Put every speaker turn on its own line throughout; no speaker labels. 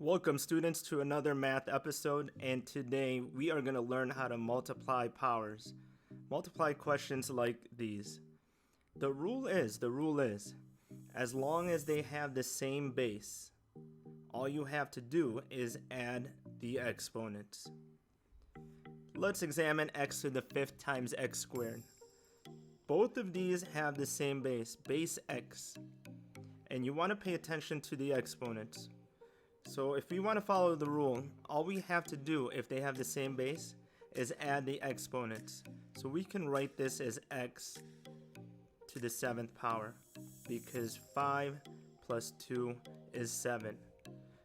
Welcome students to another math episode, and today we are going to learn how to multiply powers. Multiply questions like these. The rule is, as long as they have the same base, all you have to do is add the exponents. Let's examine x to the 5th times x squared. Both of these have the same base x, and you want to pay attention to the exponents. So if we want to follow the rule, all we have to do if they have the same base is add the exponents. So we can write this as x to the 7th power because 5 plus 2 is 7.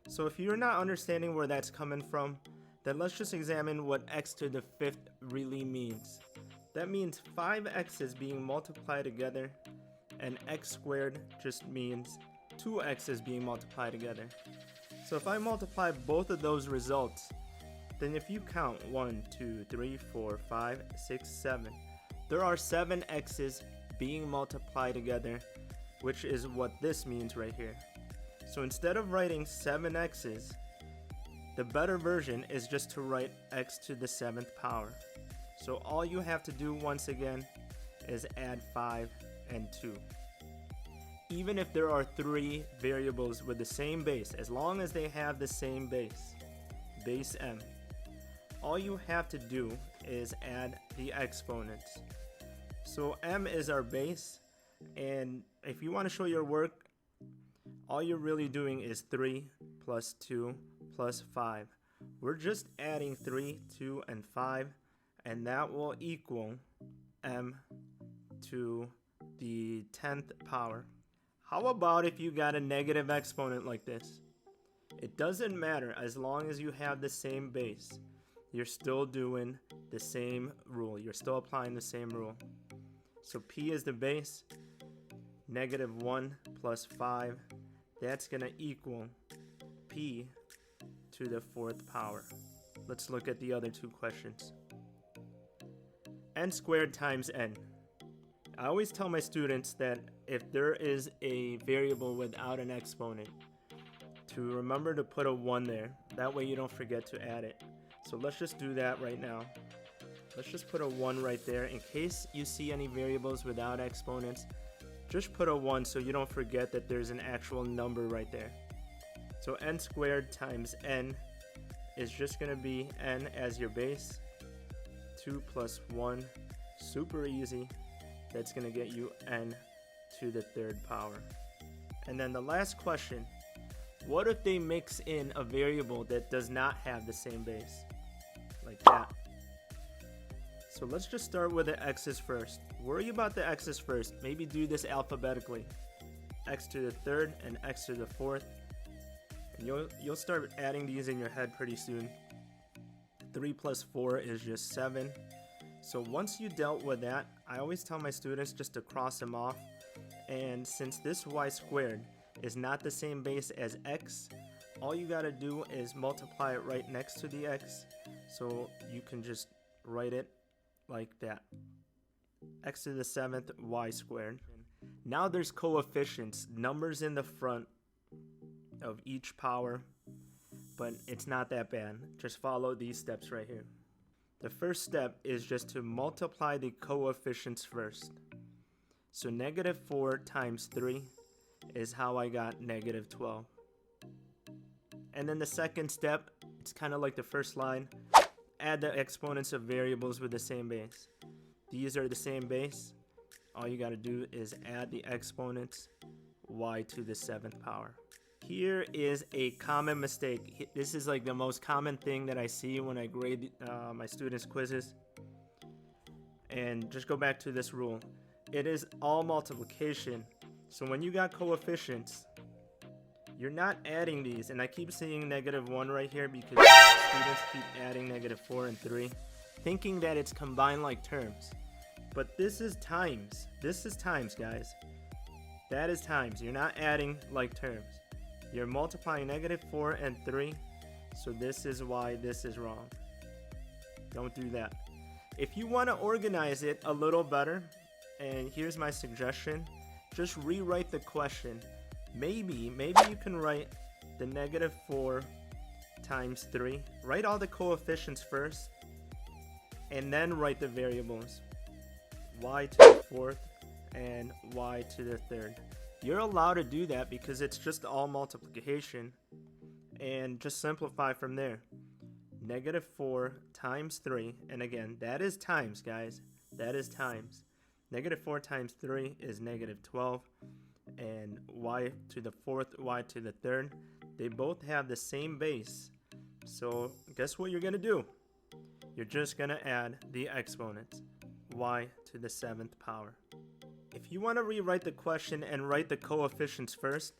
So if you're not understanding where that's coming from, then let's just examine what x to the 5th really means. That means 5x's being multiplied together, and x squared just means 2x's being multiplied together. So if I multiply both of those results, then if you count 1, 2, 3, 4, 5, 6, 7, there are 7 x's being multiplied together, which is what this means right here. So instead of writing 7 x's, the better version is just to write x to the 7th power. So all you have to do once again is add 5 and 2. Even if there are 3 variables with the same base, as long as they have the same base m, all you have to do is add the exponents. So m is our base, and if you want to show your work, all you're really doing is 3 plus 2 plus 5. We're just adding 3, 2, and 5, and that will equal m to the 10th power. How about if you got a negative exponent like this? It doesn't matter as long as you have the same base. You're still doing the same rule. You're still applying the same rule. So p is the base. Negative 1 plus 5. That's going to equal p to the 4th power. Let's look at the other two questions. N squared times n. I always tell my students that if there is a variable without an exponent, to remember to put a 1 there. That way you don't forget to add it. So let's just do that right now. Let's just put a 1 right there. In case you see any variables without exponents, just put a 1 so you don't forget that there's an actual number right there. So n squared times n is just going to be n as your base. 2 plus 1, super easy. That's going to get you n to the 3rd power. And then the last question, what if they mix in a variable that does not have the same base? Like that. So let's just start with the x's first. Worry about the x's first. Maybe do this alphabetically. X to the 3rd and x to the 4th. And you'll start adding these in your head pretty soon. 3 plus 4 is just 7. So once you dealt with that, I always tell my students just to cross them off. And since this y squared is not the same base as x, all you gotta do is multiply it right next to the x. So you can just write it like that. X to the 7th y squared. Now there's coefficients, numbers in the front of each power, but it's not that bad. Just follow these steps right here. The first step is just to multiply the coefficients first. So negative 4 times 3 is how I got negative 12. And then the second step, it's kind of like the first line, add the exponents of variables with the same base. These are the same base. All you got to do is add the exponents, y to the 7th power. Here is a common mistake. This is like the most common thing that I see when I grade my students' quizzes. And just go back to this rule. It is all multiplication. So when you got coefficients, you're not adding these. And I keep seeing negative 1 right here because students keep adding negative 4 and 3, thinking that it's combined like terms. But this is times. This is times, guys. That is times. You're not adding like terms. You're multiplying negative 4 and 3, so this is why this is wrong. Don't do that. If you want to organize it a little better, and here's my suggestion, just rewrite the question. Maybe you can write the negative 4 times 3. Write all the coefficients first, and then write the variables. Y to the 4th and y to the 3rd. You're allowed to do that because it's just all multiplication, and just simplify from there. -4 times 3, and again, that is times, guys. That is times. -4 times 3 is -12, and y to the 4th, y to the 3rd, they both have the same base. So guess what you're going to do? You're just going to add the exponents, y to the 7th power. If you want to rewrite the question and write the coefficients first,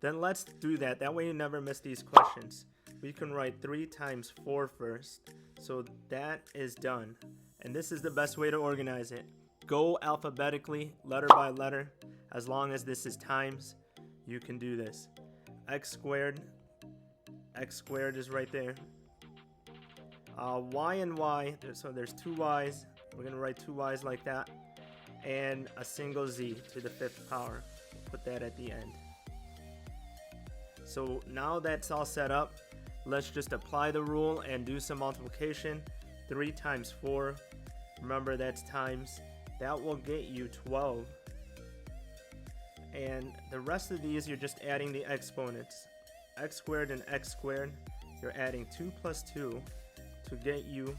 then let's do that. That way you never miss these questions. We can write 3 times 4 first. So that is done. And this is the best way to organize it. Go alphabetically, letter by letter. As long as this is times, you can do this. X squared is right there. Y and y, so there's 2 y's. We're going to write 2 y's like that. And a single z to the 5th power. Put that at the end. So now that's all set up, let's just apply the rule and do some multiplication. 3 times 4, remember that's times. That will get you 12. And the rest of these, you're just adding the exponents. X squared and x squared, you're adding 2 plus 2 to get you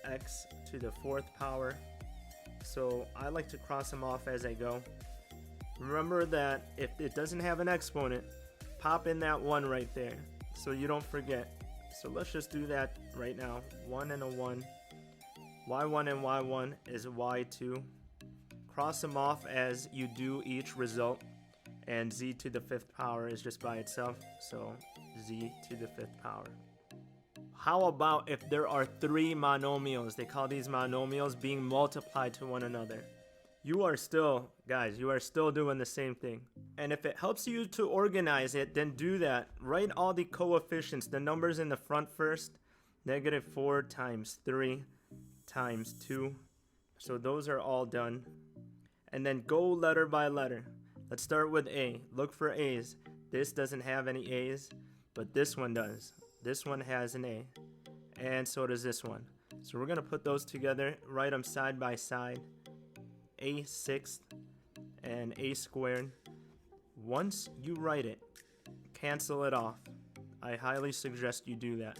x to the 4th power. So I like to cross them off as I go. Remember that if it doesn't have an exponent, pop in that 1 right there so you don't forget. So let's just do that right now. 1 and a 1. Y1 and y1 is y2. Cross them off as you do each result. And z to the 5th power is just by itself. So z to the 5th power. How about if there are 3 monomials? They call these monomials being multiplied to one another. You are still, guys, you are still doing the same thing. And if it helps you to organize it, then do that. Write all the coefficients, the numbers in the front first. -4 times 3 times 2. So those are all done. And then go letter by letter. Let's start with A. Look for A's. This doesn't have any A's, but this one does. This one has an A. And so does this one. So we're going to put those together, write them side by side. A sixth and A squared. Once you write it, cancel it off. I highly suggest you do that.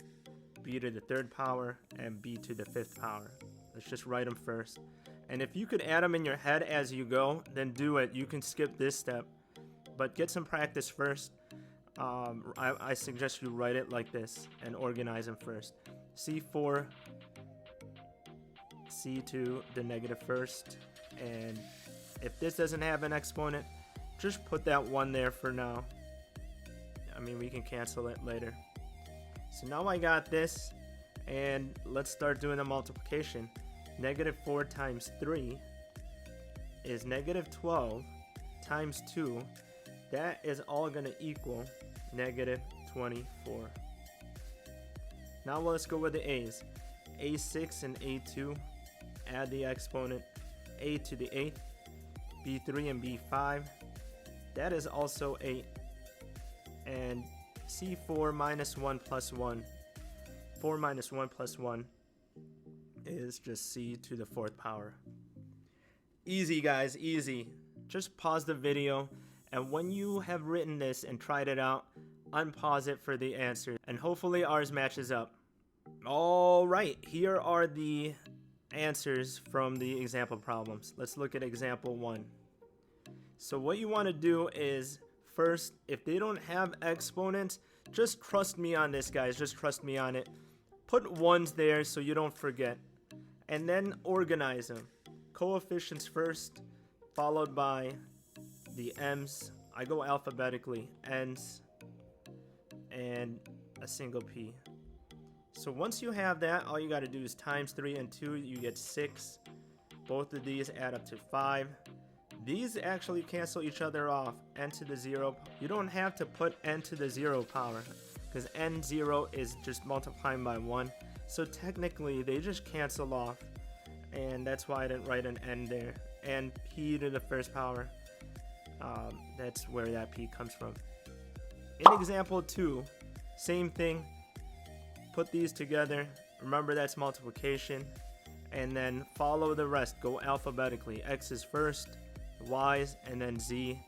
B to the 3rd power and B to the 5th power. Let's just write them first. And if you could add them in your head as you go, then do it. You can skip this step, but get some practice first. I suggest you write it like this and organize them first. C4, C to the -1st, and if this doesn't have an exponent, just put that 1 there for now. I mean, we can cancel it later. So now I got this, and let's start doing the multiplication. -4 times 3 is -12 times 2. That is all going to equal -24. Now let's go with the A's. A6 and A2, add the exponent. A to the 8th, B3 and B5, that is also 8. And C4 minus 1 plus 1. 4 minus 1 plus 1 is just C to the 4th power. Easy, guys, easy. Just pause the video, and when you have written this and tried it out, unpause it for the answer, and hopefully ours matches up. All right, here are the answers from the example problems. Let's look at example 1. So what you want to do is, first, if they don't have exponents, just trust me on this, guys. Just trust me on it. Put 1s there so you don't forget. And then organize them. Coefficients first, followed by the m's. I go alphabetically. N's and a single p. So once you have that, all you got to do is times 3 and 2. You get 6. Both of these add up to 5. These actually cancel each other off. N to the 0. You don't have to put n to the 0 power, because n0 is just multiplying by 1. So technically, they just cancel off. And that's why I didn't write an n there. And p to the 1st power. That's where that p comes from. In example 2, same thing. put these together. Remember that's multiplication. And then follow the rest. Go alphabetically. X is first, Y's, and then Z.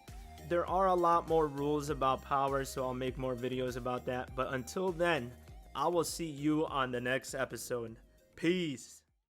There are a lot more rules about powers, so I'll make more videos about that. But until then, I will see you on the next episode. Peace.